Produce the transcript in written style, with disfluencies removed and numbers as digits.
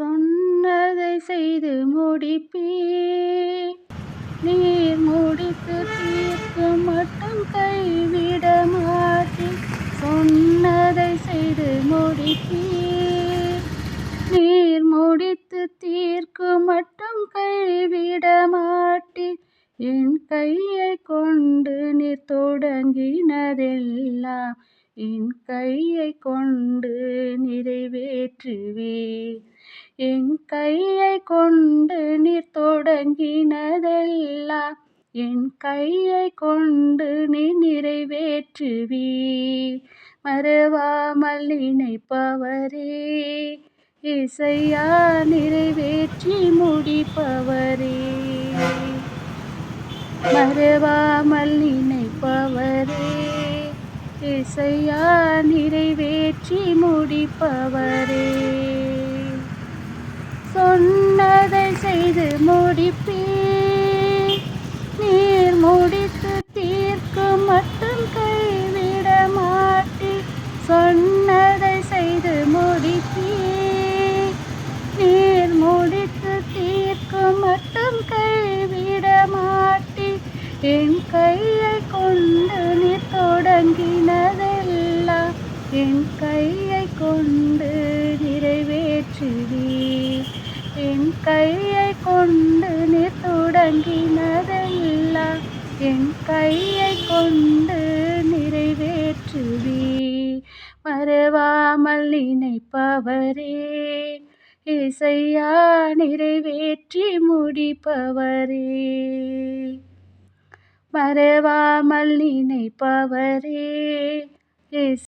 சொன்னதை செய்து முடிப்பீர். நீர் முடித்து தீர்க்கும் மட்டும் கைவிட மாட்டீர். சொன்னதை செய்து முடிப்பீர். நீர் முடித்து தீர்க்கும் மட்டும் கைவிட மாட்டீர். என் கையைக் கொண்டு நீர் தொடங்கினதெல்லாம் என் கையைக் கொண்டு நிறைவேற்றுவீர். என் கையைக் கொண்டு நீர் தொடங்கினதெல்லாம் என் கையைக் கொண்டு நீர் நிறைவேற்றுவீர். மறவாமல் நினைப்பவரே ஏசையா, நிறைவேற்றி முடிப்பவரே. மறவாமல் நினைப்பவரே ஏசையா, நிறைவேற்றி முடிப்பவரே. சொன்னதை செய்து முடிப்பீர். நீர் முடித்து தீர்க்கும் மட்டும் கைவிட மாட்டீர். சொன்னதை செய்து முடிப்பீர். நீர் முடித்து தீர்க்கும் மட்டும் கைவிட மாட்டீர். என் கையைக் கொண்டு நீர் தொடங்கினதெல்லாம் என் கையைக் கொண்டு நிறைவேற்றுவீர். என் கையைக் கொண்டு நீர் தொடங்கினதெல்லாம் என் கையைக் கொண்டு நிறைவேற்றுவீர். மறவாமல் நினைப்பவரே ஏசையா, நிறைவேற்றி முடிப்பவரே. மறவாமல் நினைப்பவரே